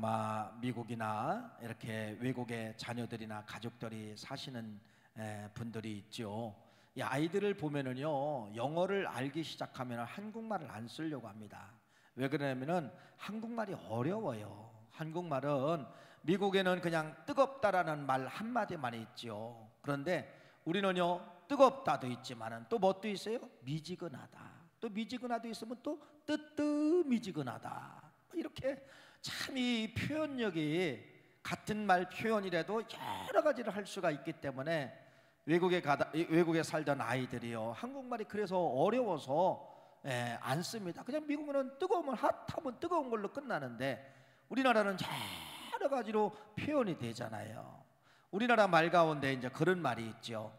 아마 미국이나 이렇게 외국의 자녀들이나 가족들이 사시는 분들이 있죠. 이 아이들을 보면은요, 영어를 알기 시작하면 한국말을 안 쓰려고 합니다. 왜 그러냐면은 한국말이 어려워요. 한국말은 미국에는 그냥 뜨겁다라는 말 한마디만 있죠. 그런데 우리는요, 뜨겁다도 있지만은 또 뭣도 있어요? 미지근하다. 또 미지근하도 있으면 또 뜨뜻미지근하다. 이렇게 참 이 표현력이 같은 말 표현이라도 여러 가지를 할 수가 있기 때문에 외국에 살던 아이들이요, 한국말이 그래서 어려워서 안 씁니다. 그냥 미국은 뜨거우면 핫하면 뜨거운 걸로 끝나는데 우리나라는 여러 가지로 표현이 되잖아요. 우리나라 말 가운데 이제 그런 말이 있죠.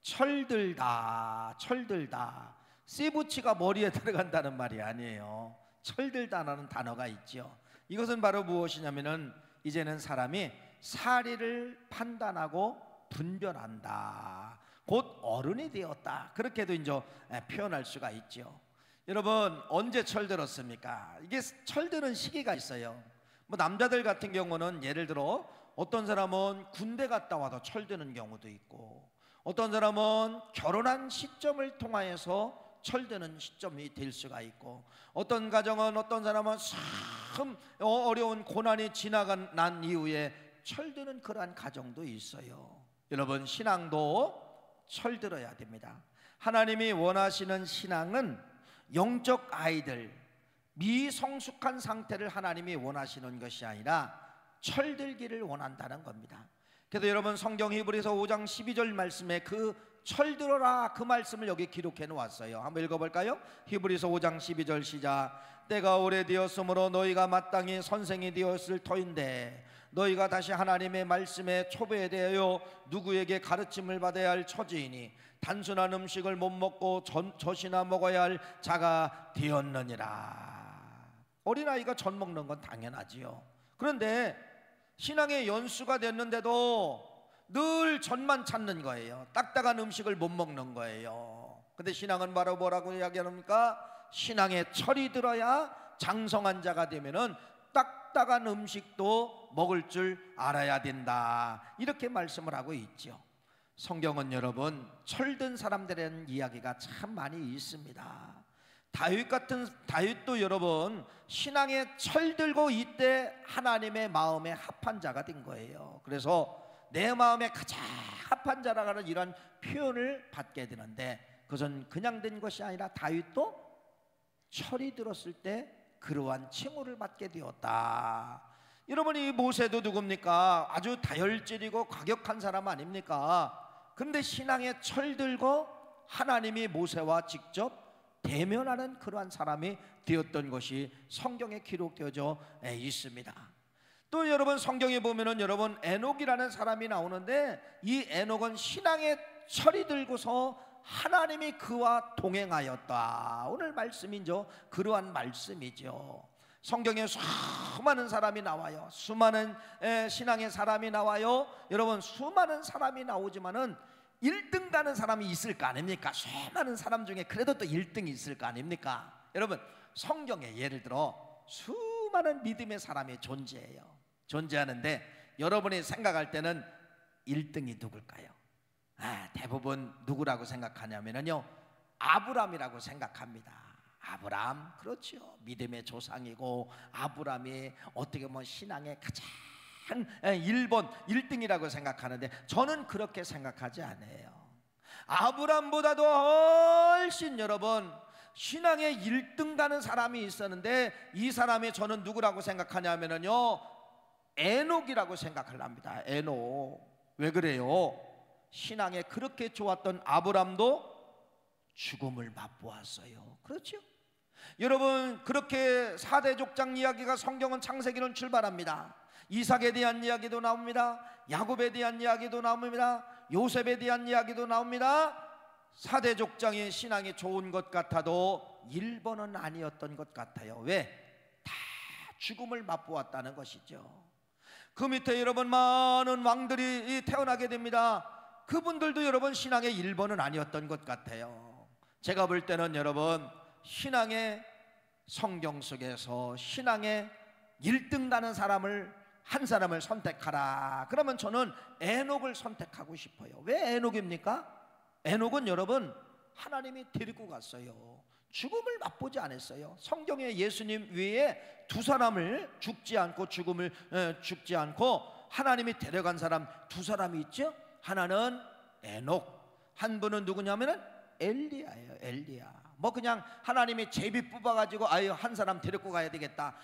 철들다, 철들다. 씨부치가 머리에 들어간다는 말이 아니에요. 철들다라는 단어가 있죠. 이것은 바로 무엇이냐면은 이제는 사람이 사리를 판단하고 분별한다. 곧 어른이 되었다. 그렇게도 이제 표현할 수가 있죠. 여러분, 언제 철들었습니까? 이게 철드는 시기가 있어요. 뭐 남자들 같은 경우는 예를 들어 어떤 사람은 군대 갔다 와도 철드는 경우도 있고, 어떤 사람은 결혼한 시점을 통하여서 철드는 시점이 될 수가 있고, 어떤 가정은 어떤 사람은 참 어려운 고난이 난 이후에 철드는 그러한 가정도 있어요. 여러분, 신앙도 철들어야 됩니다. 하나님이 원하시는 신앙은 영적 아이들, 미성숙한 상태를 하나님이 원하시는 것이 아니라 철들기를 원한다는 겁니다. 그래서 여러분, 성경 히브리서 5장 12절 말씀에 그 철들어라, 그 말씀을 여기 기록해 놓았어요. 한번 읽어볼까요? 히브리서 5장 12절 시작. 때가 오래되었으므로 너희가 마땅히 선생이 되었을 터인데 너희가 다시 하나님의 말씀에 초배되어 누구에게 가르침을 받아야 할 처지이니 단순한 음식을 못 먹고 젖이나 먹어야 할 자가 되었느니라. 어린아이가 젖 먹는 건 당연하지요. 그런데 신앙의 연수가 됐는데도 늘 젖만 찾는 거예요. 딱딱한 음식을 못 먹는 거예요. 근데 신앙은 바로 뭐라고 이야기합니까? 신앙에 철이 들어야 장성한 자가 되면은 딱딱한 음식도 먹을 줄 알아야 된다. 이렇게 말씀을 하고 있죠. 성경은 여러분, 철든 사람들에 대한 이야기가 참 많이 있습니다. 다윗도 여러분, 신앙에 철들고 이때 하나님의 마음에 합한 자가 된 거예요. 그래서 내 마음에 가장 합한 자라는 이런 표현을 받게 되는데, 그것은 그냥 된 것이 아니라 다윗도 철이 들었을 때 그러한 칭호를 받게 되었다. 여러분, 이 모세도 누굽니까? 아주 다혈질이고 과격한 사람 아닙니까? 그런데 신앙에 철들고 하나님이 모세와 직접 대면하는 그러한 사람이 되었던 것이 성경에 기록되어져 있습니다. 또 여러분, 성경에 보면은 여러분, 에녹이라는 사람이 나오는데 이 에녹은 신앙에 철이 들고서 하나님이 그와 동행하였다. 오늘 말씀이죠. 그러한 말씀이죠. 성경에 수많은 사람이 나와요. 수많은 신앙의 사람이 나와요. 여러분, 수많은 사람이 나오지만은 1등 가는 사람이 있을 거 아닙니까? 수많은 사람 중에 그래도 또 1등이 있을 거 아닙니까? 여러분, 성경에 예를 들어 수많은 믿음의 사람이 존재하는데 여러분이 생각할 때는 1등이 누굴까요? 대부분 누구라고 생각하냐면요, 아브람이라고 생각합니다. 아브람, 그렇죠. 믿음의 조상이고 아브람이 어떻게 보면 신앙의 가장 1등이라고 생각하는데 저는 그렇게 생각하지 않아요. 아브람보다도 훨씬 여러분 신앙의 1등 가는 사람이 있었는데 이 사람이 저는 누구라고 생각하냐면요, 에녹이라고 생각을 합니다. 에녹. 왜 그래요? 신앙에 그렇게 좋았던 아브람도 죽음을 맛보았어요. 그렇죠? 여러분, 그렇게 4대 족장 이야기가 성경은 창세기는 출발합니다. 이삭에 대한 이야기도 나옵니다. 야곱에 대한 이야기도 나옵니다. 요셉에 대한 이야기도 나옵니다. 4대 족장의 신앙이 좋은 것 같아도 1번은 아니었던 것 같아요. 왜? 다 죽음을 맛보았다는 것이죠. 그 밑에 여러분 많은 왕들이 태어나게 됩니다. 그분들도 여러분 신앙의 1번은 아니었던 것 같아요. 제가 볼 때는 여러분 신앙의 성경 속에서 신앙의 1등 가는 한 사람을 선택하라. 그러면 저는 에녹을 선택하고 싶어요. 왜 에녹입니까? 에녹은 여러분 하나님이 데리고 갔어요. 죽음을 맛보지 않았어요. 성경에 예수님 외에 두 사람을 죽지 않고 하나님이 데려간 사람 두 사람이 있죠. 하나는 에녹, 한 분은 누구냐면은 엘리야예요. 엘리야. 뭐 그냥 하나님이 제비 뽑아가지고 아유 한 사람 데리고 가야 되겠다,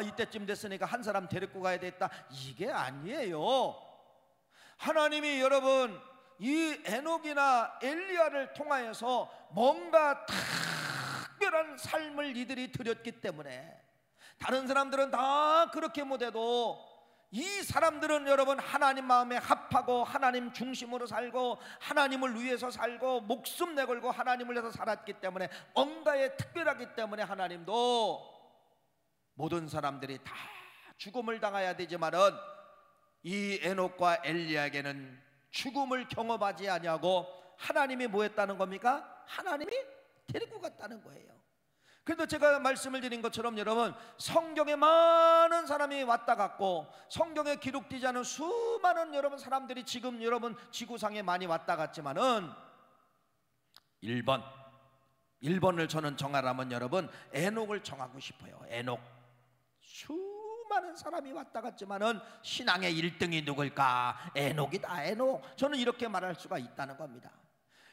이때쯤 됐으니까 한 사람 데리고 가야 되겠다, 이게 아니에요. 하나님이 여러분 이 에녹이나 엘리야를 통하여서 뭔가 특별한 삶을 이들이 드렸기 때문에 다른 사람들은 다 그렇게 못해도 이 사람들은 여러분 하나님 마음에 합하고 하나님 중심으로 살고 하나님을 위해서 살고 목숨 내걸고 하나님을 위해서 살았기 때문에 뭔가에 특별하기 때문에 하나님도 모든 사람들이 다 죽음을 당해야 되지만은 이 에녹과 엘리야에게는 죽음을 경험하지 아니하고 하나님이 뭐 했다는 겁니까? 하나님이 데리고 갔다는 거예요. 그래도 제가 말씀을 드린 것처럼 여러분 성경에 많은 사람이 왔다 갔고 성경에 기록되지 않은 수많은 여러분 사람들이 지금 여러분 지구상에 많이 왔다 갔지만은 1번을 저는 정하라면 여러분 에녹을 정하고 싶어요. 에녹. 수많은 사람이 왔다 갔지만은 신앙의 1등이 누굴까? 에녹이다. 에녹. 저는 이렇게 말할 수가 있다는 겁니다.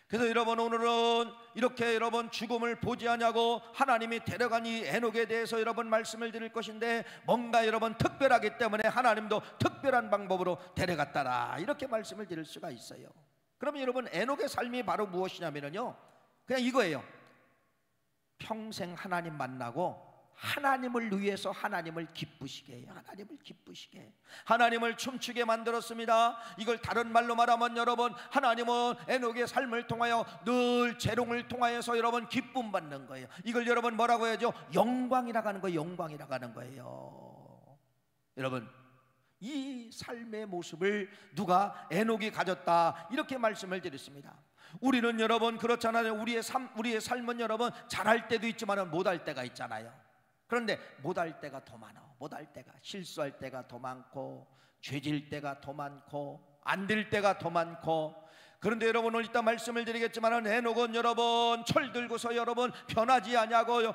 그래서 여러분 오늘은 이렇게 여러분 죽음을 보지 않냐고 하나님이 데려간 이 에녹에 대해서 여러분 말씀을 드릴 것인데 뭔가 여러분 특별하기 때문에 하나님도 특별한 방법으로 데려갔다라 이렇게 말씀을 드릴 수가 있어요. 그러면 여러분 에녹의 삶이 바로 무엇이냐면요 그냥 이거예요. 평생 하나님 만나고 하나님을 위해서 하나님을 기쁘시게 해요. 하나님을 기쁘시게 해요. 하나님을 춤추게 만들었습니다. 이걸 다른 말로 말하면 여러분 하나님은 에녹의 삶을 통하여 늘 재롱을 통하여서 여러분 기쁨 받는 거예요. 이걸 여러분 뭐라고 해야죠? 영광이라고 하는 거예요. 영광이라고 하는 거예요. 여러분 이 삶의 모습을 누가 에녹이 가졌다 이렇게 말씀을 드렸습니다. 우리는 여러분 그렇잖아요. 우리의 삶은 여러분 잘할 때도 있지만 못할 때가 있잖아요. 그런데 못할 때가 더 많아. 못할 때가 실수할 때가 더 많고 죄질 때가 더 많고 안 될 때가 더 많고. 그런데 여러분 오늘 이따 말씀을 드리겠지만 에녹은 여러분 철들고서 여러분 변하지 아니하고요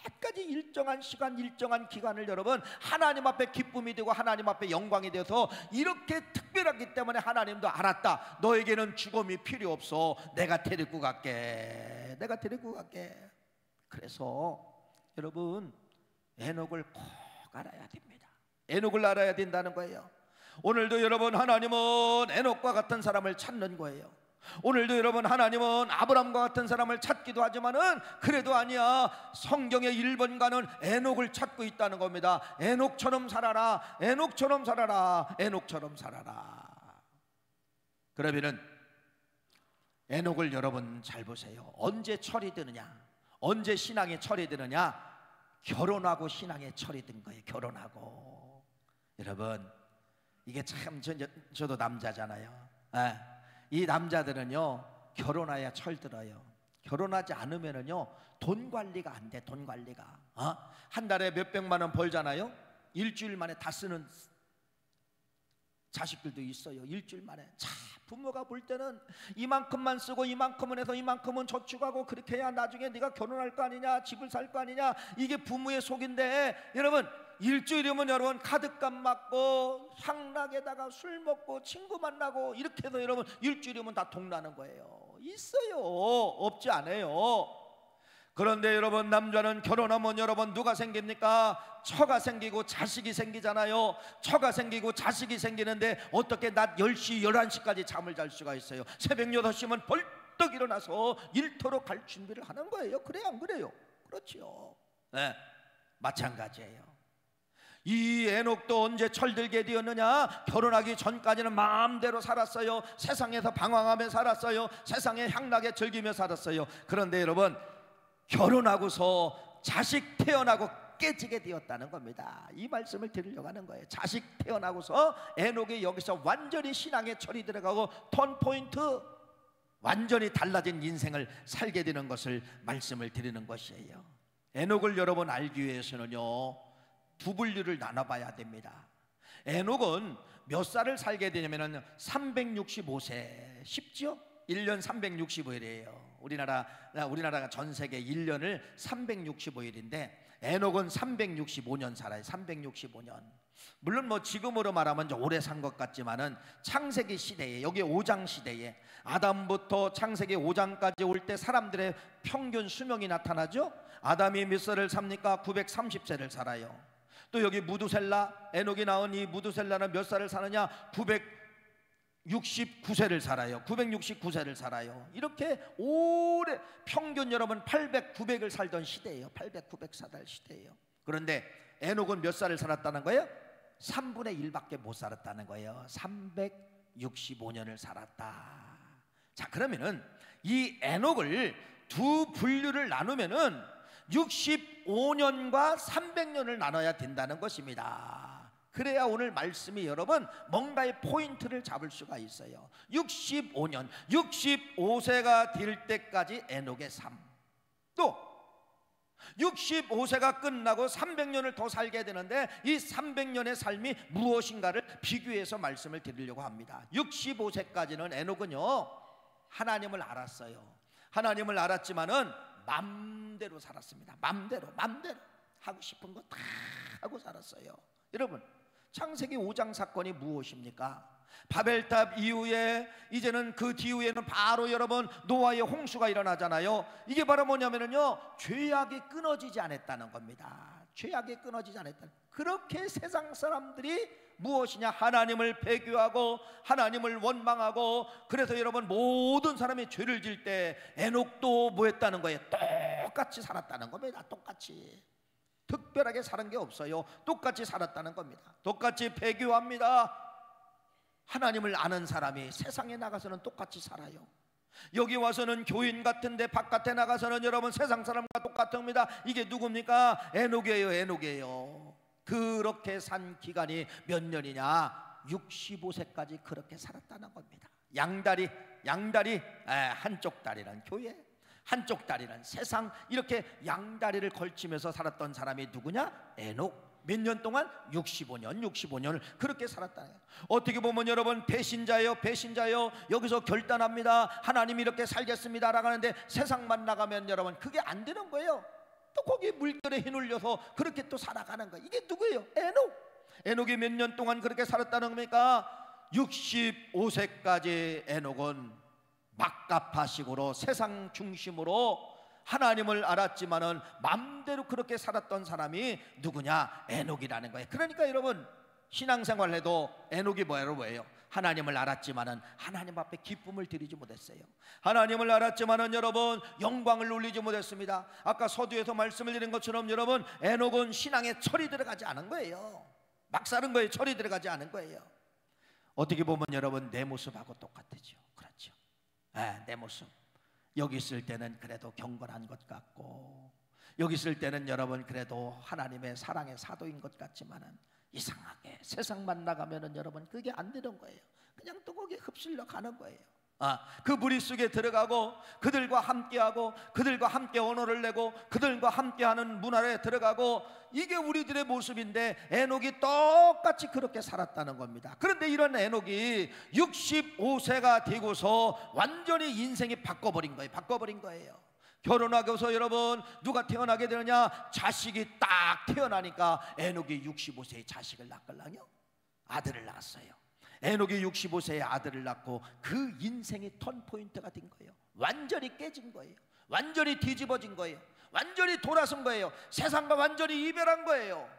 끝까지 일정한 시간 일정한 기간을 여러분 하나님 앞에 기쁨이 되고 하나님 앞에 영광이 되어서 이렇게 특별하기 때문에 하나님도 알았다. 너에게는 죽음이 필요 없어. 내가 데리고 갈게. 내가 데리고 갈게. 그래서 여러분 에녹을 꼭 알아야 됩니다. 에녹을 알아야 된다는 거예요. 오늘도 여러분 하나님은 에녹과 같은 사람을 찾는 거예요. 오늘도 여러분 하나님은 아브람과 같은 사람을 찾기도 하지만은 그래도 아니야. 성경의 1번가는 에녹을 찾고 있다는 겁니다. 에녹처럼 살아라. 에녹처럼 살아라. 에녹처럼 살아라. 그러면은 에녹을 여러분 잘 보세요. 언제 철이 드느냐? 언제 신앙에 철이 드느냐? 결혼하고 신앙에 철이 든 거예요. 결혼하고. 여러분 이게 참 저도 남자잖아요. 이 남자들은요 결혼해야 철 들어요. 결혼하지 않으면은요 돈 관리가 안 돼. 돈 관리가 한 달에 몇백만 원 벌잖아요. 일주일 만에 다 쓰는 자식들도 있어요. 일주일 만에. 자, 부모가 볼 때는 이만큼만 쓰고 이만큼은 해서 이만큼은 저축하고 그렇게 해야 나중에 네가 결혼할 거 아니냐, 집을 살 거 아니냐, 이게 부모의 속인데 여러분 일주일이면 여러분 카드값 맞고 향락에다가 술 먹고 친구 만나고 이렇게 해서 여러분 일주일이면 다 동나는 거예요. 있어요. 없지 않아요. 그런데 여러분 남자는 결혼하면 여러분 누가 생깁니까? 처가 생기고 자식이 생기잖아요. 처가 생기고 자식이 생기는데 어떻게 낮 10시 11시까지 잠을 잘 수가 있어요? 새벽 6시면 벌떡 일어나서 일터로 갈 준비를 하는 거예요. 그래요 안 그래요? 그렇죠. 네, 마찬가지예요. 이 에녹도 언제 철들게 되었느냐? 결혼하기 전까지는 마음대로 살았어요. 세상에서 방황하며 살았어요. 세상의 향락에 즐기며 살았어요. 그런데 여러분 결혼하고서 자식 태어나고 깨지게 되었다는 겁니다. 이 말씀을 드리려고 하는 거예요. 자식 태어나고서 에녹이 여기서 완전히 신앙에 철이 들어가고 턴포인트 완전히 달라진 인생을 살게 되는 것을 말씀을 드리는 것이에요. 에녹을 여러분 알기 위해서는요, 두 분류를 나눠봐야 됩니다. 에녹은 몇 살을 살게 되냐면은 365세, 쉽죠? 1년 365일이에요. 우리나라가 전 세계 1년을 365일인데 에녹은 365년 살아요. 365년. 물론 뭐 지금으로 말하면 오래 산 것 같지만은 창세기 시대에, 여기 5장 시대에 아담부터 창세기 5장까지 올 때 사람들의 평균 수명이 나타나죠. 아담이 몇 살을 삽니까? 930세를 살아요. 또 여기 무두셀라, 에녹이 낳은 이 무두셀라는 몇 살을 사느냐? 969세를 살아요. 969세를 살아요. 이렇게 오래, 평균 여러분 800, 900을 살던 시대예요. 800, 900 살던 시대예요. 그런데 에녹은 몇 살을 살았다는 거예요? 3분의 1밖에 못 살았다는 거예요. 365년을 살았다. 자, 그러면은 이 에녹을 두 분류를 나누면은 65년과 300년을 나눠야 된다는 것입니다. 그래야 오늘 말씀이 여러분 뭔가의 포인트를 잡을 수가 있어요. 65년, 65세가 될 때까지 에녹의 삶, 또 65세가 끝나고 300년을 더 살게 되는데 이 300년의 삶이 무엇인가를 비교해서 말씀을 드리려고 합니다. 65세까지는 에녹은요, 하나님을 알았어요. 하나님을 알았지만은 맘대로 살았습니다. 맘대로 하고 싶은 거 다 하고 살았어요. 여러분, 창세기 5장 사건이 무엇입니까? 바벨탑 이후에 이제는 그 뒤후에는 바로 여러분 노아의 홍수가 일어나잖아요. 이게 바로 뭐냐면요, 죄악이 끊어지지 않았다는 겁니다. 죄악이 끊어지지 않았다. 그렇게 세상 사람들이 무엇이냐, 하나님을 배교하고 하나님을 원망하고, 그래서 여러분 모든 사람이 죄를 지을 때 에녹도 뭐 했다는 거예요? 똑같이 살았다는 겁니다. 똑같이, 특별하게 사는 게 없어요. 똑같이 살았다는 겁니다. 똑같이 배교합니다. 하나님을 아는 사람이 세상에 나가서는 똑같이 살아요. 여기 와서는 교인 같은데 바깥에 나가서는 여러분 세상 사람과 똑같습니다. 이게 누굽니까? 에녹이에요. 에녹이에요. 그렇게 산 기간이 몇 년이냐? 65세까지 그렇게 살았다는 겁니다. 양다리 한쪽 다리는 교회, 한쪽 다리는 세상, 이렇게 양다리를 걸치면서 살았던 사람이 누구냐? 에녹. 몇 년 동안? 65년을 그렇게 살았다는 거예요. 어떻게 보면 여러분 배신자예요. 여기서 결단합니다. 하나님 이렇게 살겠습니다 라고 하는데 세상만 나가면 여러분 그게 안 되는 거예요. 또 거기에 물결에 휘둘려서 그렇게 또 살아가는 거예요. 이게 누구예요? 에녹이 몇 년 동안 그렇게 살았다는 겁니까? 65세까지 에녹은 막가파식으로 세상 중심으로 하나님을 알았지만은 맘대로 그렇게 살았던 사람이 누구냐? 에녹이라는 거예요. 그러니까 여러분 신앙생활 해도 에녹이 뭐예요? 하나님을 알았지만은 하나님 앞에 기쁨을 드리지 못했어요. 하나님을 알았지만은 여러분 영광을 올리지 못했습니다. 아까 서두에서 말씀을 드린 것처럼 여러분 에녹은 신앙에 철이 들어가지 않은 거예요. 막 사는 거예요. 철이 들어가지 않은 거예요. 어떻게 보면 여러분 내 모습하고 똑같죠. 그렇죠. 내 모습. 여기 있을 때는 그래도 경건한 것 같고, 여기 있을 때는 여러분 그래도 하나님의 사랑의 사도인 것 같지만은 이상하게 세상만 나가면은 여러분 그게 안 되는 거예요. 그냥 또 거기에 흡실려 가는 거예요. 그 무리 속에 들어가고 그들과 함께하고 그들과 함께 언어를 내고 그들과 함께하는 문화에 들어가고, 이게 우리들의 모습인데 에녹이 똑같이 그렇게 살았다는 겁니다. 그런데 이런 에녹이 65세가 되고서 완전히 인생이 바꿔버린 거예요. 결혼하고서 여러분 누가 태어나게 되느냐? 자식이 딱 태어나니까 에녹이 65세의 자식을 낳았거든요. 아들을 낳았어요. 에녹이 65세의 아들을 낳고 그 인생이 턴포인트가 된 거예요. 완전히 깨진 거예요. 완전히 뒤집어진 거예요. 완전히 돌아선 거예요. 세상과 완전히 이별한 거예요.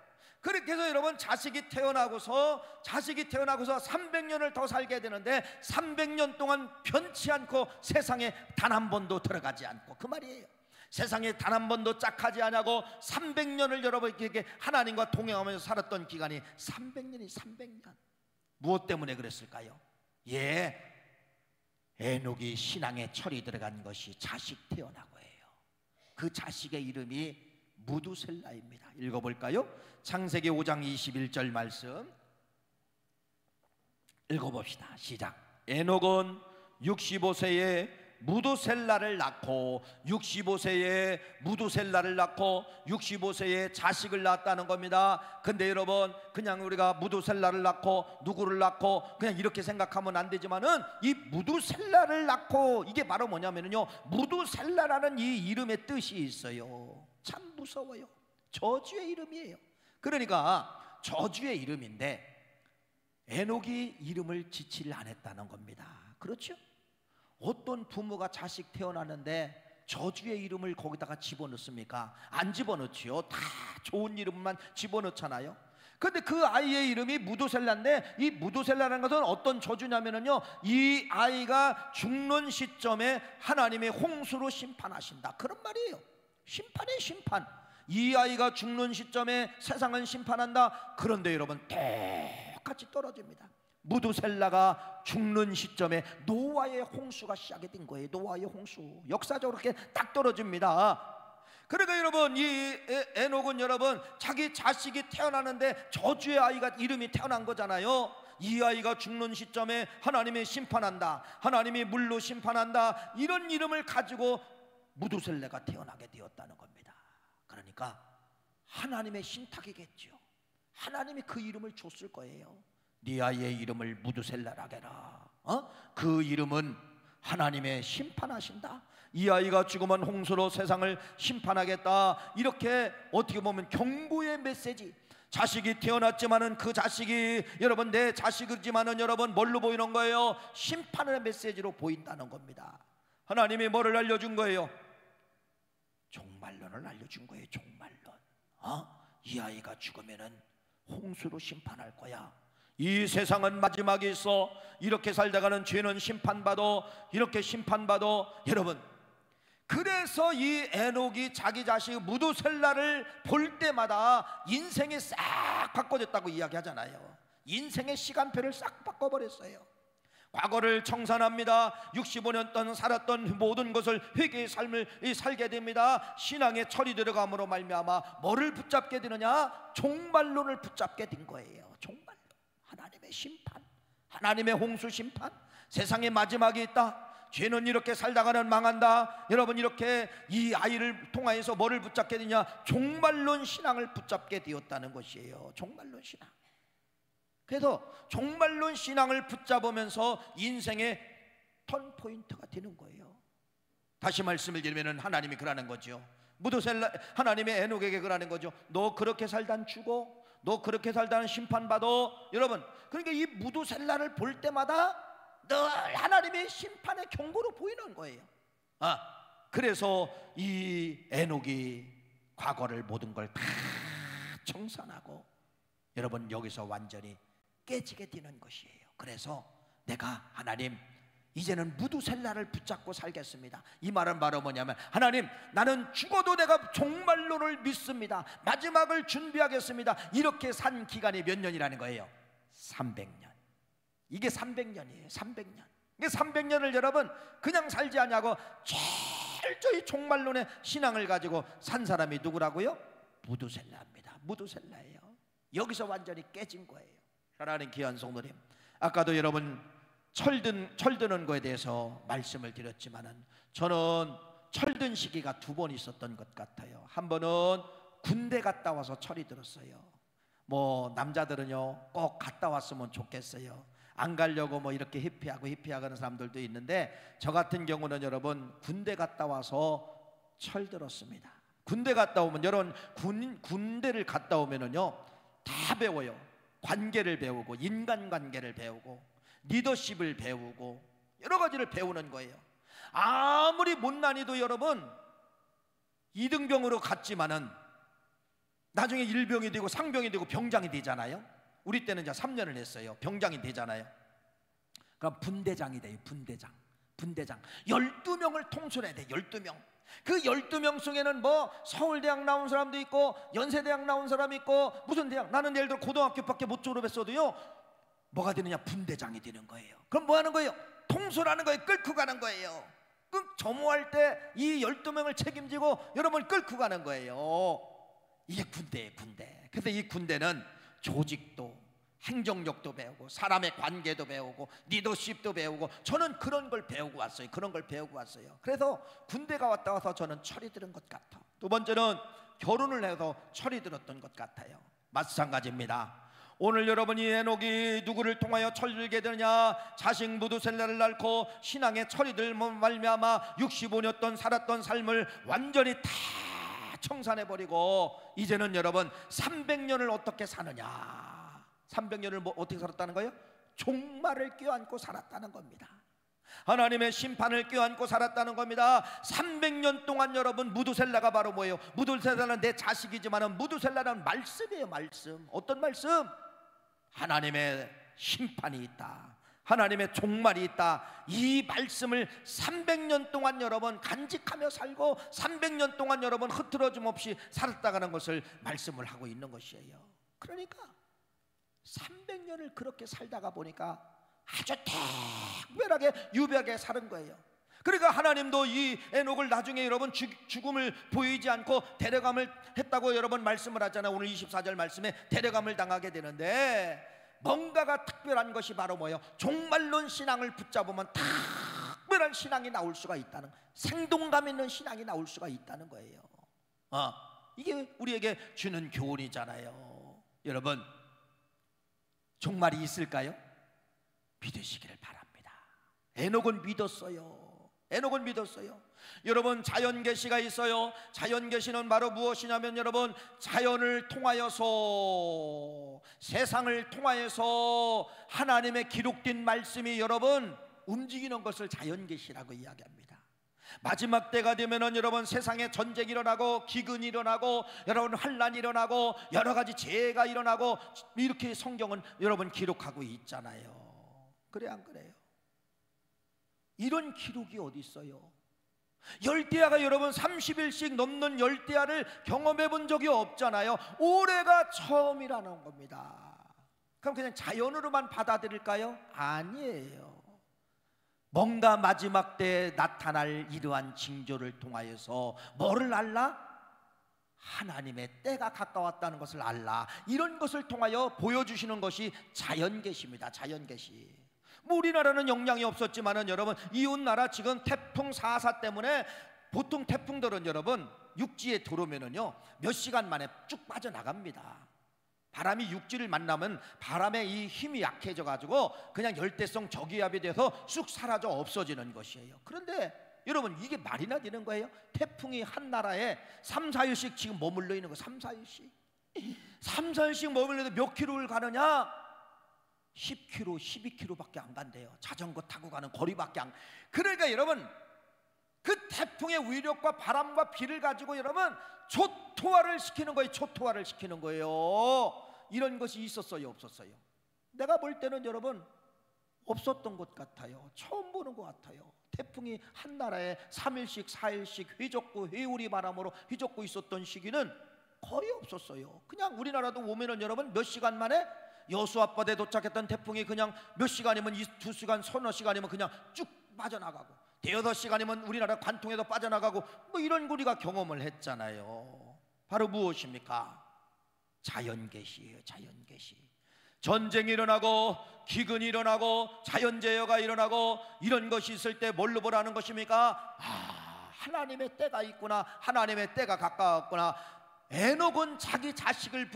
그렇게 해서 여러분 자식이 태어나고서 300년을 더 살게 되는데 300년 동안 변치 않고 세상에 단 한 번도 들어가지 않고, 그 말이에요. 세상에 단 한 번도 짝하지 않고 300년을 여러분에게 하나님과 동행하면서 살았던 기간이 300년. 무엇 때문에 그랬을까요? 에녹이 신앙에 철이 들어간 것이 자식 태어나고예요. 그 자식의 이름이 무두셀라입니다. 읽어볼까요? 창세기 5장 21절 말씀 읽어봅시다. 시작. 에녹은 65세에 무두셀라를 낳고 65세에 무두셀라를 낳고 65세에 자식을 낳았다는 겁니다. 근데 여러분, 그냥 우리가 무두셀라를 낳고 누구를 낳고 그냥 이렇게 생각하면 안 되지만은 이 무두셀라를 낳고, 이게 바로 뭐냐면요, 무두셀라라는 이 이름의 뜻이 있어요. 참 무서워요. 저주의 이름이에요. 그러니까 저주의 이름인데 에녹이 이름을 지치를 안 했다는 겁니다. 그렇죠? 어떤 부모가 자식 태어나는데 저주의 이름을 거기다가 집어넣습니까? 안 집어넣지요. 다 좋은 이름만 집어넣잖아요. 근데 그 아이의 이름이 무두셀라인데, 이 무두셀라라는 것은 어떤 저주냐면요, 이 아이가 죽는 시점에 하나님의 홍수로 심판하신다, 그런 말이에요. 심판의 심판. 이 아이가 죽는 시점에 세상은 심판한다. 그런데 여러분, 똑같이 떨어집니다. 무두셀라가 죽는 시점에 노아의 홍수가 시작이 된 거예요. 노아의 홍수, 역사적으로 이렇게 딱 떨어집니다. 그러니까 여러분, 이 에녹은 여러분, 자기 자식이 태어나는데 저주의 아이가 이름이 태어난 거잖아요. 이 아이가 죽는 시점에 하나님이 심판한다, 하나님이 물로 심판한다, 이런 이름을 가지고 무두셀라가 태어나게 되었다는 겁니다. 그러니까 하나님의 신탁이겠죠. 하나님이 그 이름을 줬을 거예요. 네 아이의 이름을 무두셀라라 해라. 그 이름은 하나님의 심판하신다. 이 아이가 죽으면 홍수로 세상을 심판하겠다. 이렇게 어떻게 보면 경고의 메시지. 자식이 태어났지만은 그 자식이 여러분 내 자식이지만은 여러분 뭘로 보이는 거예요? 심판의 메시지로 보인다는 겁니다. 하나님이 뭐를 알려준 거예요? 종말론을 알려준 거예요. 종말론. 이 아이가 죽으면은 홍수로 심판할 거야. 이 세상은 마지막이 있어. 이렇게 살다가는 죄는 심판받아. 이렇게 심판받아. 여러분, 그래서 이 에녹이 자기 자식 무두셀라를 볼 때마다 인생이 싹 바꿔졌다고 이야기하잖아요. 인생의 시간표를 싹 바꿔버렸어요. 과거를 청산합니다. 65년 동안 살았던 모든 것을 회개의 삶을 살게 됩니다. 신앙의 철이 들어감으로 말미암아 뭐를 붙잡게 되느냐? 종말론을 붙잡게 된 거예요. 종말론, 하나님의 심판, 하나님의 홍수 심판. 세상에 마지막이 있다. 죄는 이렇게 살다가는 망한다. 여러분, 이렇게 이 아이를 통하여서 뭐를 붙잡게 되냐? 종말론 신앙을 붙잡게 되었다는 것이에요. 종말론 신앙. 그래서 종말론 신앙을 붙잡으면서 인생의 턴포인트가 되는 거예요. 다시 말씀을 드리면 하나님이 그러는 거죠. 무두셀라, 하나님의 에녹에게 그러는 거죠. 너 그렇게 살단 죽어. 너 그렇게 살다는 심판받아. 여러분, 그러니까 이 무두셀라를 볼 때마다 늘 하나님의 심판의 경고로 보이는 거예요. 그래서 이 에녹이 과거를 모든 걸 다 청산하고 여러분 여기서 완전히 깨지게 되는 것이에요. 그래서 내가 하나님 이제는 무두셀라를 붙잡고 살겠습니다. 이 말은 바로 뭐냐면, 하나님 나는 죽어도 내가 종말론을 믿습니다. 마지막을 준비하겠습니다. 이렇게 산 기간이 몇 년이라는 거예요? 300년. 이게 300년이에요. 300년. 이게 300년을 여러분 그냥 살지 않냐고 철저히 종말론의 신앙을 가지고 산 사람이 누구라고요? 무두셀라입니다. 무두셀라예요. 여기서 완전히 깨진 거예요. 사랑하는 귀한 성도님, 아까도 여러분 철드는 거에 대해서 말씀을 드렸지만은 저는 철든 시기가 두 번 있었던 것 같아요. 한 번은 군대 갔다 와서 철이 들었어요. 뭐 남자들은요 꼭 갔다 왔으면 좋겠어요. 안 가려고 뭐 이렇게 회피하고 하는 사람들도 있는데, 저 같은 경우는 여러분 군대 갔다 와서 철들었습니다. 군대 갔다 오면 여러분 군대를 갔다 오면은요 다 배워요. 관계를 배우고, 인간관계를 배우고, 리더십을 배우고, 여러 가지를 배우는 거예요. 아무리 못난이도 여러분 이등병으로 갔지만은 나중에 일병이 되고 상병이 되고 병장이 되잖아요. 우리 때는 이제 3년을 했어요. 병장이 되잖아요. 그럼 분대장이 돼요. 분대장 12명을 통솔해야 돼. 12명. 그 12명 속에는 뭐 서울대학 나온 사람도 있고 연세대학 나온 사람이 있고 무슨 대학, 나는 예를 들어 고등학교밖에 못 졸업했어도요 뭐가 되느냐? 분대장이 되는 거예요. 그럼 뭐 하는 거예요? 통솔하는 거예요. 끌고 가는 거예요. 점호할 때 이 12명을 책임지고 여러분 끌고 가는 거예요. 이게 군대예요. 군대. 근데 이 군대는 조직도 행정력도 배우고 사람의 관계도 배우고 리더십도 배우고 저는 그런 걸 배우고 왔어요. 그런 걸 배우고 왔어요. 그래서 군대가 왔다 와서 저는 철이 들은 것 같아. 두 번째는 결혼을 해서 철이 들었던 것 같아요. 마찬가지입니다. 오늘 여러분이 에녹이 누구를 통하여 철들게 되느냐? 자식 무두셀라를 낳고 신앙의 철이 들 말미암아 65년 동안 살았던 삶을 완전히 다 청산해버리고 이제는 여러분 300년을 어떻게 사느냐? 300년을 어떻게 살았다는 거예요? 종말을 껴안고 살았다는 겁니다. 하나님의 심판을 껴안고 살았다는 겁니다. 300년 동안 여러분 무두셀라가 바로 뭐예요? 무두셀라는 내 자식이지만 무두셀라는 말씀이에요. 말씀. 어떤 말씀? 하나님의 심판이 있다, 하나님의 종말이 있다. 이 말씀을 300년 동안 여러분 간직하며 살고 300년 동안 여러분 흐트러짐 없이 살았다는 것을 말씀을 하고 있는 것이에요. 그러니까 300년을 그렇게 살다가 보니까 아주 특별하게 유별하게 사는 거예요. 그러니까 하나님도 이 에녹을 나중에 여러분 죽음을 보이지 않고 데려감을 했다고 여러분 말씀을 하잖아요. 오늘 24절 말씀에 데려감을 당하게 되는데 뭔가가 특별한 것이 바로 뭐예요? 종말론 신앙을 붙잡으면 특별한 신앙이 나올 수가 있다는, 생동감 있는 신앙이 나올 수가 있다는 거예요. 이게 우리에게 주는 교훈이잖아요. 여러분 종말이 있을까요? 믿으시기를 바랍니다. 에녹은 믿었어요. 에녹은 믿었어요. 여러분 자연 계시가 있어요. 자연 계시는 바로 무엇이냐면 여러분 자연을 통하여서 세상을 통하여서 하나님의 기록된 말씀이 여러분 움직이는 것을 자연 계시라고 이야기합니다. 마지막 때가 되면은 여러분 세상에 전쟁이 일어나고 기근이 일어나고 여러분 환란이 일어나고 여러 가지 재해가 일어나고 이렇게 성경은 여러분 기록하고 있잖아요. 그래 안 그래요? 이런 기록이 어디 있어요? 열대야가 여러분 30일씩 넘는 열대야를 경험해 본 적이 없잖아요. 올해가 처음이라는 겁니다. 그럼 그냥 자연으로만 받아들일까요? 아니에요. 뭔가 마지막 때에 나타날 이러한 징조를 통하여서 뭐를 알라? 하나님의 때가 가까웠다는 것을 알라. 이런 것을 통하여 보여주시는 것이 자연계시입니다. 자연계시. 우리나라는 영향이 없었지만은 여러분 이웃 나라 지금 태풍 4.4 때문에 보통 태풍들은 여러분 육지에 들어오면은요 몇 시간 만에 쭉 빠져나갑니다. 바람이 육지를 만나면 바람의 이 힘이 약해져 가지고 그냥 열대성 저기압이 돼서 쑥 사라져 없어지는 것이에요. 그런데 여러분 이게 말이나 되는 거예요? 태풍이 한 나라에 3, 4일씩 지금 머물러 있는 거. 3, 4일씩 3, 4일씩 머물러도 몇 킬로를 가느냐? 10km, 12km밖에 안 간대요. 자전거 타고 가는 거리밖에 안. 그러니까 여러분 그 태풍의 위력과 바람과 비를 가지고 여러분 초토화를 시키는 거예요. 초토화를 시키는 거예요. 이런 것이 있었어요? 없었어요? 내가 볼 때는 여러분 없었던 것 같아요. 처음 보는 것 같아요. 태풍이 한 나라에 3일씩 4일씩 휘젓고 회오리 바람으로 휘젓고 있었던 시기는 거의 없었어요. 그냥 우리나라도 오면은 여러분 몇 시간 만에 여수앞바다에 도착했던 태풍이 그냥 몇 시간이면 2시간 서너 시간이면 그냥 쭉 빠져나가고 대여섯 시간이면 우리나라 관통에도 빠져나가고 뭐 이런 우리가 경험을 했잖아요. 바로 무엇입니까? 자연계시예요. 자연계시. 전쟁이 일어나고 기근이 일어나고 자연재해가 일어나고 이런 것이 있을 때 뭘로 보라는 것입니까? 하나님의 때가 있구나. 하나님의 때가 가까웠구나. 에녹은 자기 자식을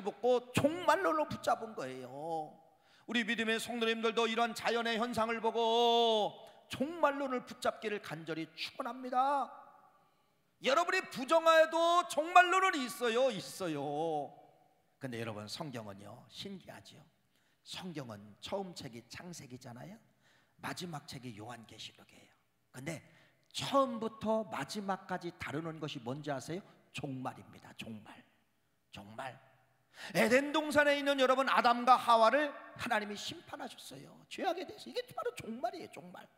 붙고 종말론으로 붙잡은 거예요. 우리 믿음의 성도님들도 이런 자연의 현상을 보고 종말론을 붙잡기를 간절히 축원합니다. 여러분이 부정하여도 종말론은 있어요. 근데 여러분 성경은요 신기하죠. 성경은 처음 책이 창세기잖아요. 마지막 책이 요한계시록이에요. 근데 처음부터 마지막까지 다루는 것이 뭔지 아세요? 종말입니다. 종말. 에덴 동산에 있는 여러분 아담과 하와를 하나님이 심판하셨어요. 죄악에 대해서. 이게 바로 종말이에요. 종말.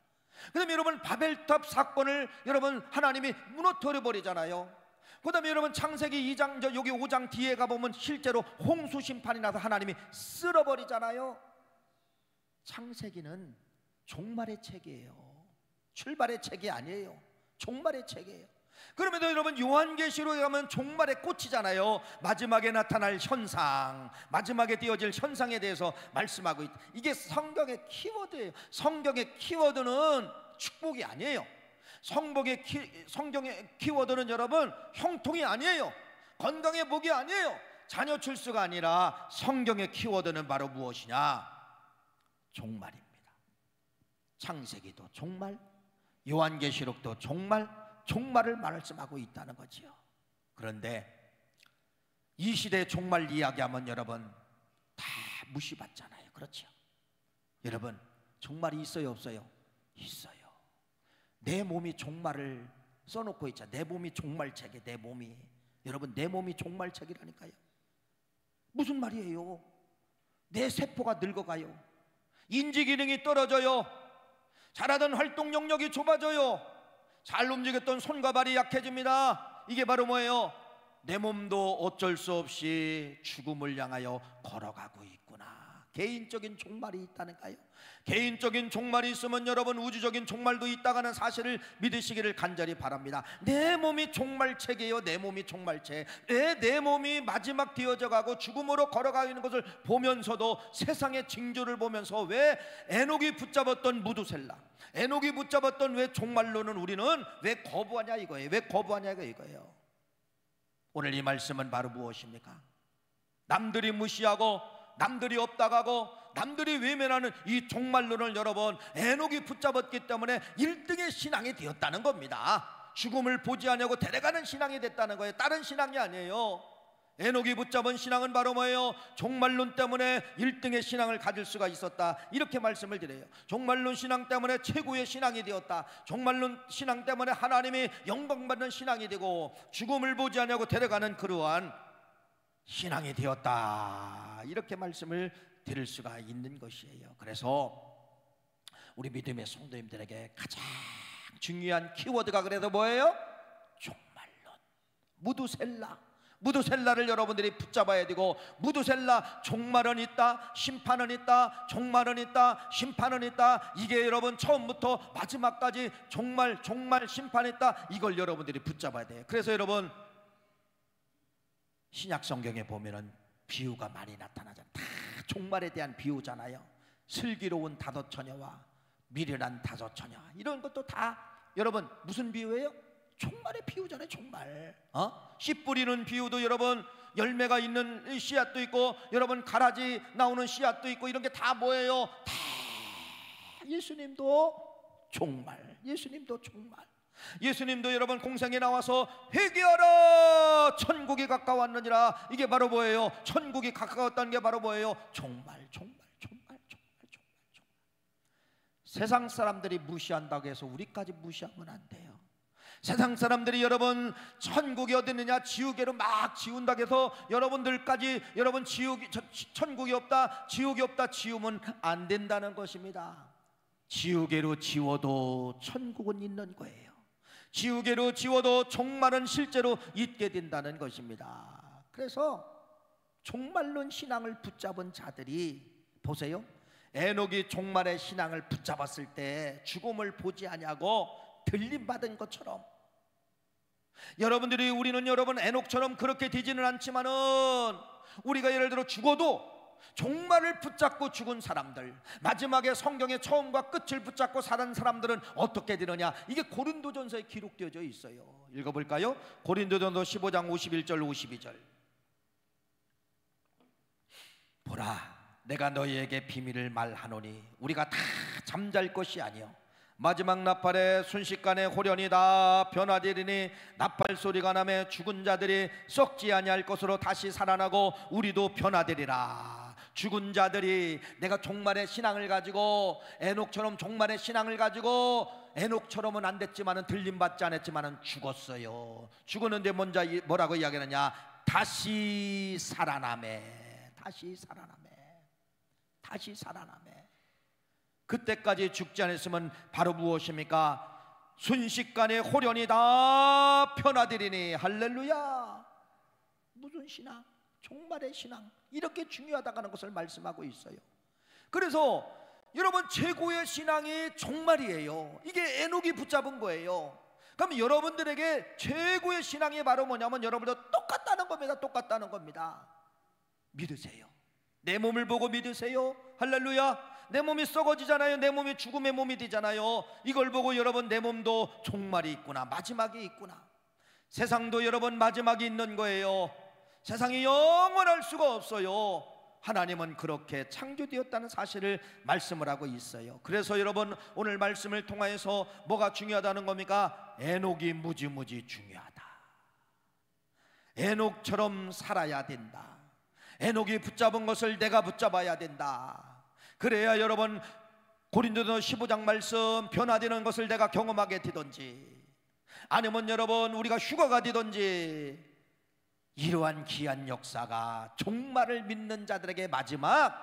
그다음에 여러분 바벨탑 사건을 여러분 하나님이 무너뜨려 버리잖아요. 그다음에 여러분 창세기 2장 여기 5장 뒤에 가보면 실제로 홍수 심판이 나서 하나님이 쓸어버리잖아요. 창세기는 종말의 책이에요. 출발의 책이 아니에요. 종말의 책이에요. 그러면도 여러분 요한계시록에 가면 종말의 꽃이잖아요. 마지막에 나타날 현상, 마지막에 띄어질 현상에 대해서 말씀하고 있다. 이게 성경의 키워드예요. 성경의 키워드는 축복이 아니에요. 성경의 키워드는 여러분 형통이 아니에요. 건강의 복이 아니에요. 자녀 출수가 아니라 성경의 키워드는 바로 무엇이냐? 종말입니다. 창세기도 종말, 요한계시록도 종말, 종말을 말씀하고 있다는 거지요. 그런데 이 시대의 종말 이야기하면 여러분 다 무시받잖아요. 그렇죠? 여러분 종말이 있어요, 없어요? 있어요. 내 몸이 종말을 써놓고 있잖아요. 내 몸이 종말책이에요. 내 몸이. 여러분 내 몸이 종말책이라니까요. 무슨 말이에요? 내 세포가 늙어가요. 인지 기능이 떨어져요. 잘하던 활동 영역이 좁아져요. 잘 움직였던 손과 발이 약해집니다. 이게 바로 뭐예요? 내 몸도 어쩔 수 없이 죽음을 향하여 걸어가고 있구나. 개인적인 종말이 있다는가요? 개인적인 종말이 있으면 여러분 우주적인 종말도 있다가는 사실을 믿으시기를 간절히 바랍니다. 내 몸이 종말책이에요. 내 몸이 종말책. 내 몸이 마지막 되어져 가고 죽음으로 걸어가고 있는 것을 보면서도 세상의 징조를 보면서 왜 에녹이 붙잡았던 무두셀라, 에녹이 붙잡았던 왜 종말론은 우리는 왜 거부하냐 이거예요. 왜 거부하냐 이거예요. 오늘 이 말씀은 바로 무엇입니까? 남들이 무시하고 남들이 없다가고 남들이 외면하는 이 종말론을 여러분 에녹이 붙잡았기 때문에 1등의 신앙이 되었다는 겁니다. 죽음을 보지 않냐고 데려가는 신앙이 됐다는 거예요. 다른 신앙이 아니에요. 에녹이 붙잡은 신앙은 바로 뭐예요? 종말론 때문에 1등의 신앙을 가질 수가 있었다. 이렇게 말씀을 드려요. 종말론 신앙 때문에 최고의 신앙이 되었다. 종말론 신앙 때문에 하나님이 영광받는 신앙이 되고 죽음을 보지 않냐고 데려가는 그러한 신앙이 되었다. 이렇게 말씀을 드릴 수가 있는 것이에요. 그래서 우리 믿음의 성도님들에게 가장 중요한 키워드가 그래도 뭐예요? 종말론, 무두셀라. 무두셀라를 여러분들이 붙잡아야 되고, 무두셀라 종말은 있다, 심판은 있다, 종말은 있다, 심판은 있다. 이게 여러분 처음부터 마지막까지 종말 심판 있다. 이걸 여러분들이 붙잡아야 돼요. 그래서 여러분 신약 성경에 보면은 비유가 많이 나타나잖아요. 다 종말에 대한 비유잖아요. 슬기로운 다섯 처녀와 미련한 다섯 처녀, 이런 것도 다 여러분 무슨 비유예요? 종말의 비유잖아요. 종말. 씨 뿌리는 비유도 여러분 열매가 있는 씨앗도 있고 여러분 가라지 나오는 씨앗도 있고 이런 게 다 뭐예요? 다 예수님도 종말. 예수님도 종말. 예수님도 여러분 공생에 나와서 회개하라 천국이 가까웠느니라. 이게 바로 뭐예요? 천국이 가까웠다는 게 바로 뭐예요? 종말. 세상 사람들이 무시한다고 해서 우리까지 무시하면 안 돼요. 세상 사람들이 여러분 천국이 어디 있느냐 지옥으로 막 지운다고 해서 여러분들까지 여러분 천국이 없다, 지옥이 없다 지우면 안 된다는 것입니다. 지옥으로 지워도 천국은 있는 거예요. 지옥으로 지워도 종말은 실제로 있게 된다는 것입니다. 그래서 종말론 신앙을 붙잡은 자들이 보세요. 에녹이 종말의 신앙을 붙잡았을 때 죽음을 보지 아니하고 들림받은 것처럼 여러분들이 우리는 여러분 에녹처럼 그렇게 되지는 않지만은 우리가 예를 들어 죽어도 종말을 붙잡고 죽은 사람들, 마지막에 성경의 처음과 끝을 붙잡고 사는 사람들은 어떻게 되느냐, 이게 고린도전서에 기록되어져 있어요. 읽어볼까요? 고린도전서 15장 51절 52절. 보라, 내가 너희에게 비밀을 말하노니 우리가 다 잠잘 것이 아니요 마지막 나팔에 순식간에 호련이 다 변화되리니 나팔 소리가 나매 죽은 자들이 썩지 아니할 것으로 다시 살아나고 우리도 변화되리라. 죽은 자들이 내가 종말의 신앙을 가지고 에녹처럼 종말의 신앙을 가지고 에녹처럼은 안 됐지만은 들림받지 않았지만은 죽었어요. 죽었는데 먼저 뭐라고 이야기하느냐? 다시 살아나매. 다시 살아나매. 그때까지 죽지 않았으면 바로 무엇입니까? 순식간에 호련이 다 변화되리니. 할렐루야. 무슨 신앙? 종말의 신앙. 이렇게 중요하다고 하는 것을 말씀하고 있어요. 그래서 여러분 최고의 신앙이 종말이에요. 이게 에녹이 붙잡은 거예요. 그럼 여러분들에게 최고의 신앙이 바로 뭐냐면 여러분도 똑같다는 겁니다. 똑같다는 겁니다. 믿으세요. 내 몸을 보고 믿으세요. 할렐루야. 내 몸이 썩어지잖아요. 내 몸이 죽음의 몸이 되잖아요. 이걸 보고 여러분, 내 몸도 종말이 있구나, 마지막이 있구나. 세상도 여러분 마지막이 있는 거예요. 세상이 영원할 수가 없어요. 하나님은 그렇게 창조되었다는 사실을 말씀을 하고 있어요. 그래서 여러분, 오늘 말씀을 통하여서 뭐가 중요하다는 겁니까? 에녹이 무지무지 중요하다. 에녹처럼 살아야 된다. 에녹이 붙잡은 것을 내가 붙잡아야 된다. 그래야 여러분, 고린도서 15장 말씀, 변화되는 것을 내가 경험하게 되든지, 아니면 여러분 우리가 휴가가 되든지, 이러한 귀한 역사가 종말을 믿는 자들에게 마지막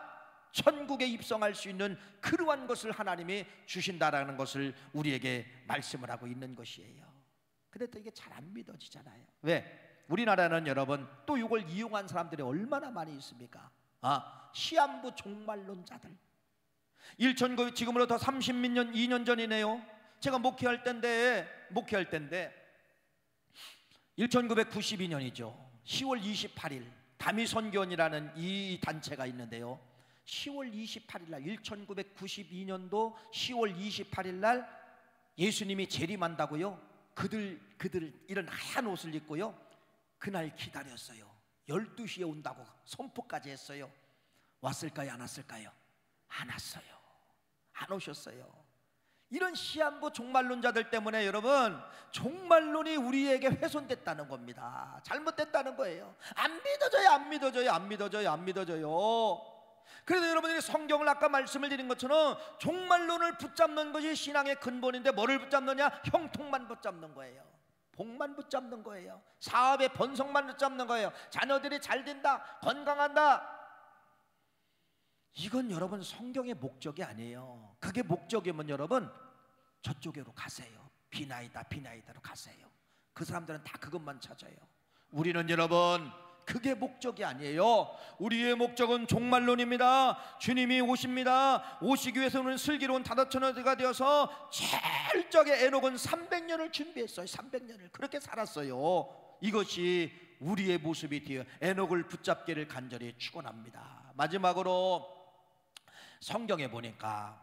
천국에 입성할 수 있는 그러한 것을 하나님이 주신다라는 것을 우리에게 말씀을 하고 있는 것이에요. 그런데 또 이게 잘 안 믿어지잖아요. 왜? 우리나라는 여러분 또 이걸 이용한 사람들이 얼마나 많이 있습니까? 시한부 종말론자들. 지금으로부터 30몇 2년 전이네요. 제가 목회할 때인데 1992년이죠 10월 28일 다미선교원이라는 이 단체가 있는데요, 10월 28일 날 1992년도 10월 28일 날 예수님이 재림한다고요. 그들 이런 하얀 옷을 입고요, 그날 기다렸어요. 12시에 온다고 선포까지 했어요. 왔을까요? 안 왔을까요? 안 왔어요. 안 오셨어요. 이런 시한부 종말론자들 때문에 여러분, 종말론이 우리에게 훼손됐다는 겁니다. 잘못됐다는 거예요. 안 믿어져요. 그래서 여러분들이 성경을 아까 말씀을 드린 것처럼 종말론을 붙잡는 것이 신앙의 근본인데, 뭐를 붙잡느냐? 형통만 붙잡는 거예요. 복만 붙잡는 거예요. 사업의 번성만 붙잡는 거예요. 자녀들이 잘 된다, 건강한다. 이건 여러분 성경의 목적이 아니에요. 그게 목적이면 여러분 저쪽으로 가세요. 비나이다로 가세요. 그 사람들은 다 그것만 찾아요. 우리는 여러분 그게 목적이 아니에요. 우리의 목적은 종말론입니다. 주님이 오십니다. 오시기 위해서는 슬기로운 다다처녀가 되어서 철저하게 에녹은 300년을 준비했어요. 300년을 그렇게 살았어요. 이것이 우리의 모습이 되어 에녹을 붙잡기를 간절히 축원합니다. 마지막으로 성경에 보니까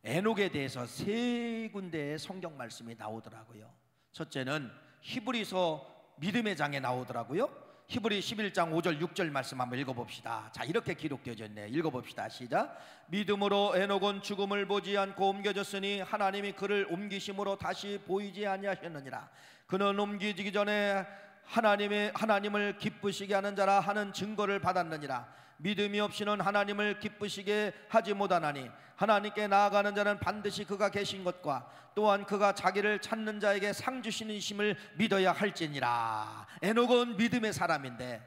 에녹에 대해서 3군데의 성경 말씀이 나오더라고요. 첫째는 히브리서 믿음의 장에 나오더라고요. 히브리 11장 5절 6절 말씀 한번 읽어봅시다. 자, 이렇게 기록되어져 있네요. 읽어봅시다. 시작. 믿음으로 에녹은 죽음을 보지 않고 옮겨졌으니 하나님이 그를 옮기심으로 다시 보이지 아니하셨느니라. 그는 옮기지기 전에 하나님을 기쁘시게 하는 자라 하는 증거를 받았느니라. 믿음이 없이는 하나님을 기쁘시게 하지 못하나니 하나님께 나아가는 자는 반드시 그가 계신 것과 또한 그가 자기를 찾는 자에게 상 주시는 심을 믿어야 할지니라. 에녹은 믿음의 사람인데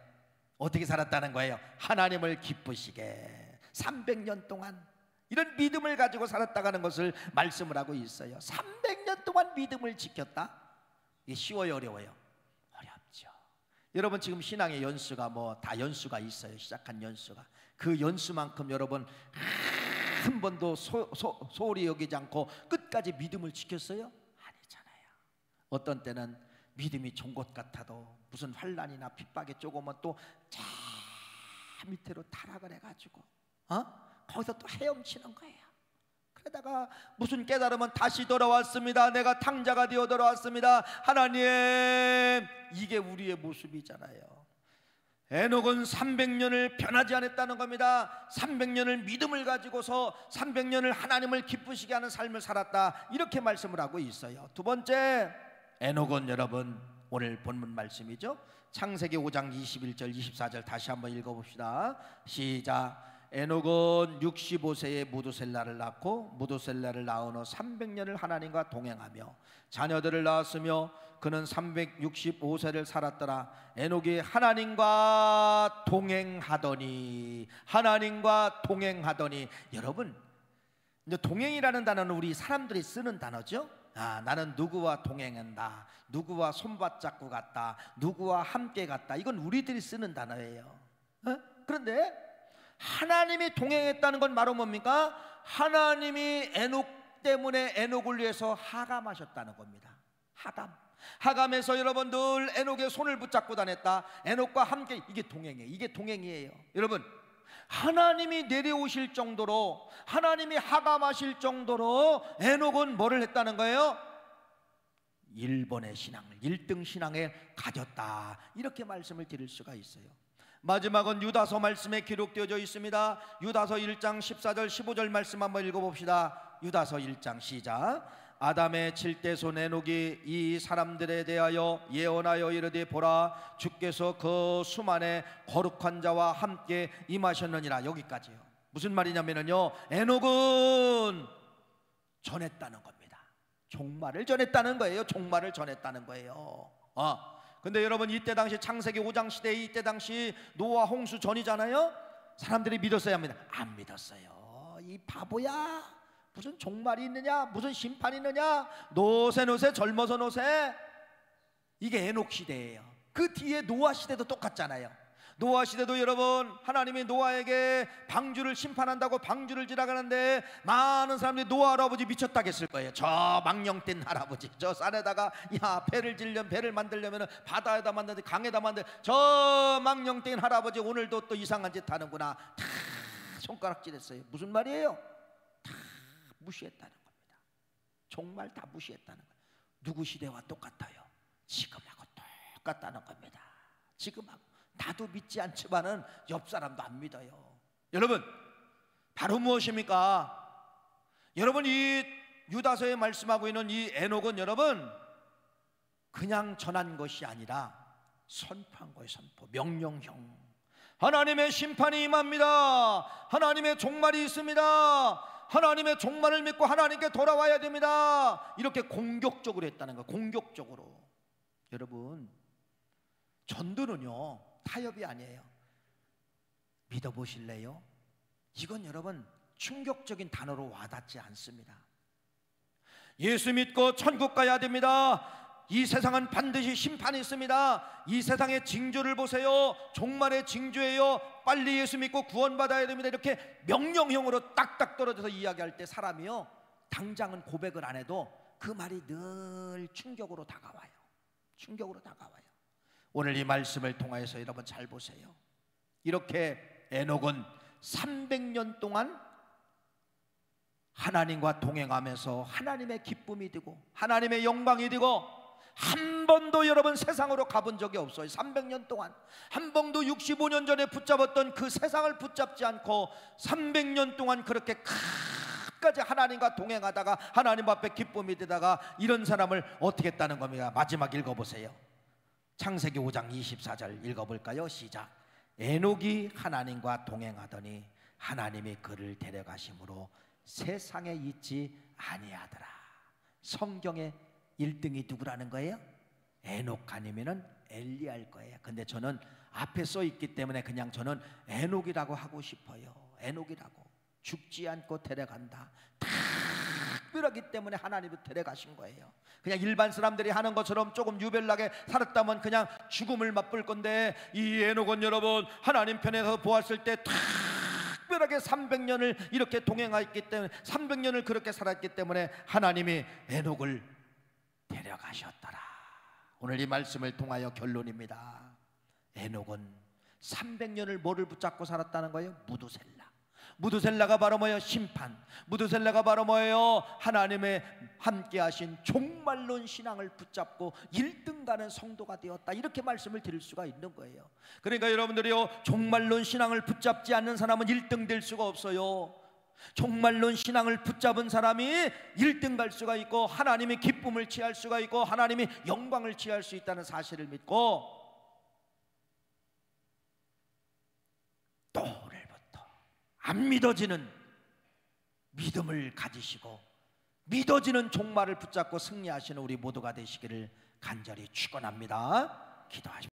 어떻게 살았다는 거예요? 하나님을 기쁘시게 300년 동안 이런 믿음을 가지고 살았다는 것을 말씀을 하고 있어요. 300년 동안 믿음을 지켰다? 이게 쉬워요, 어려워요? 어렵죠. 여러분 지금 신앙의 연수가 다 연수가 있어요. 시작한 연수가. 그 연수만큼 여러분 한 번도 소홀히 여기지 않고 끝까지 믿음을 지켰어요? 아니잖아요. 어떤 때는 믿음이 좋은 것 같아도 무슨 환난이나 핍박에 쪼고면 또 저 밑으로 타락을 해가지고 거기서 또 헤엄치는 거예요. 그러다가 무슨 깨달으면 다시 돌아왔습니다. 내가 탕자가 되어 돌아왔습니다. 하나님, 이게 우리의 모습이잖아요. 에녹은 300년을 변하지 않았다는 겁니다. 300년을 믿음을 가지고서 300년을 하나님을 기쁘시게 하는 삶을 살았다, 이렇게 말씀을 하고 있어요. 두 번째, 에녹은 여러분 오늘 본문 말씀이죠. 창세기 5장 21절 24절 다시 한번 읽어봅시다. 시작. 에녹은 65세에 무두셀라를 낳고 무두셀라를 낳은 후 300년을 하나님과 동행하며 자녀들을 낳았으며 그는 365세를 살았더라. 에녹이 하나님과 동행하더니 여러분 이제 동행이라는 단어는 우리 사람들이 쓰는 단어죠. 나는 누구와 동행한다, 누구와 손바잡고 갔다, 누구와 함께 갔다, 이건 우리들이 쓰는 단어예요. 그런데 하나님이 동행했다는 건 바로 뭡니까? 하나님이 에녹 때문에 에녹을 위해서 하감하셨다는 겁니다. 하감. 하감에서 여러분들 에녹의 손을 붙잡고 다녔다. 에녹과 함께, 이게 동행이에요. 이게 동행이에요. 여러분, 하나님이 내려오실 정도로, 하나님이 하감하실 정도로 에녹은 뭐를 했다는 거예요? 1번의 신앙을, 1등 신앙에 가졌다, 이렇게 말씀을 드릴 수가 있어요. 마지막은 유다서 말씀에 기록되어져 있습니다. 유다서 1장 14절 15절 말씀 한번 읽어봅시다. 유다서 1장 시작. 아담의 7대손 에녹이 이 사람들에 대하여 예언하여 이르되 보라, 주께서 그 수만의 거룩한 자와 함께 임하셨느니라. 여기까지요. 무슨 말이냐면요, 에녹은 전했다는 겁니다. 종말을 전했다는 거예요. 종말을 전했다는 거예요. 근데 여러분, 이때 당시 창세기 5장 시대에, 이때 당시 노아 홍수 전이잖아요. 사람들이 믿었어야 합니다. 안 믿었어요. 이 바보야, 무슨 종말이 있느냐, 무슨 심판이 있느냐, 노세 젊어서 노세. 이게 에녹 시대예요. 그 뒤에 노아 시대도 똑같잖아요. 노아 시대도 여러분, 하나님이 노아에게 방주를 심판한다고 방주를 지나가는데 많은 사람들이 노아 할아버지 미쳤다겠을 거예요. 저 망령된 할아버지, 저 산에다가 야 배를 지려면, 배를 만들려면 바다에다 만드는데 강에다 만들, 저 망령된 할아버지 오늘도 또 이상한 짓 하는구나. 다 손가락질했어요. 무슨 말이에요? 다 무시했다는 겁니다. 정말 다 무시했다는 거예요. 누구 시대와 똑같아요? 지금하고 똑같다는 겁니다. 지금하고. 나도 믿지 않지만은 옆 사람도 안 믿어요. 여러분, 바로 무엇입니까? 여러분, 이 유다서에 말씀하고 있는 이 에녹은 여러분 그냥 전한 것이 아니라 선포한 거예요. 선포, 명령형. 하나님의 심판이 임합니다. 하나님의 종말이 있습니다. 하나님의 종말을 믿고 하나님께 돌아와야 됩니다. 이렇게 공격적으로 했다는 거예요. 공격적으로. 여러분, 전도는요 타협이 아니에요. 믿어보실래요? 이건 여러분 충격적인 단어로 와닿지 않습니다. 예수 믿고 천국 가야 됩니다. 이 세상은 반드시 심판이 있습니다. 이 세상의 징조를 보세요. 종말의 징조예요. 빨리 예수 믿고 구원받아야 됩니다. 이렇게 명령형으로 딱딱 떨어져서 이야기할 때 사람이요, 당장은 고백을 안 해도 그 말이 늘 충격으로 다가와요. 충격으로 다가와요. 오늘 이 말씀을 통하여서 여러분 잘 보세요. 이렇게 에녹은 300년 동안 하나님과 동행하면서 하나님의 기쁨이 되고 하나님의 영광이 되고, 한 번도 여러분 세상으로 가본 적이 없어요. 300년 동안 한 번도 65년 전에 붙잡았던 그 세상을 붙잡지 않고 300년 동안 그렇게 끝까지 하나님과 동행하다가 하나님 앞에 기쁨이 되다가 이런 사람을 어떻게 했다는 겁니까? 마지막 읽어보세요. 창세기 5장 24절 읽어볼까요? 시작. 에녹이 하나님과 동행하더니 하나님이 그를 데려가심으로 세상에 있지 아니하더라. 성경의 1등이 누구라는 거예요? 에녹 아니면은 엘리야일 거예요. 근데 저는 앞에 써 있기 때문에 그냥 저는 에녹이라고 하고 싶어요. 에녹이라고. 죽지 않고 데려간다. 특별하기 때문에 하나님이 데려가신 거예요. 그냥 일반 사람들이 하는 것처럼 조금 유별나게 살았다면 그냥 죽음을 맛볼 건데, 이 에녹은 여러분 하나님 편에서 보았을 때 특별하게 300년을 이렇게 동행했기 때문에, 300년을 그렇게 살았기 때문에 하나님이 에녹을 데려가셨더라. 오늘 이 말씀을 통하여 결론입니다. 에녹은 300년을 뭐를 붙잡고 살았다는 거예요? 무두셀라. 무두셀라가 바로 뭐예요? 심판. 무두셀라가 바로 뭐예요? 하나님의 함께 하신 종말론 신앙을 붙잡고 1등 가는 성도가 되었다. 이렇게 말씀을 드릴 수가 있는 거예요. 그러니까 여러분들이요, 종말론 신앙을 붙잡지 않는 사람은 1등 될 수가 없어요. 종말론 신앙을 붙잡은 사람이 1등 갈 수가 있고 하나님의 기쁨을 취할 수가 있고 하나님의 영광을 취할 수 있다는 사실을 믿고, 또 오늘부터 안 믿어지는 믿음을 가지시고 믿어지는 종말을 붙잡고 승리하시는 우리 모두가 되시기를 간절히 축원합니다. 기도하십시오.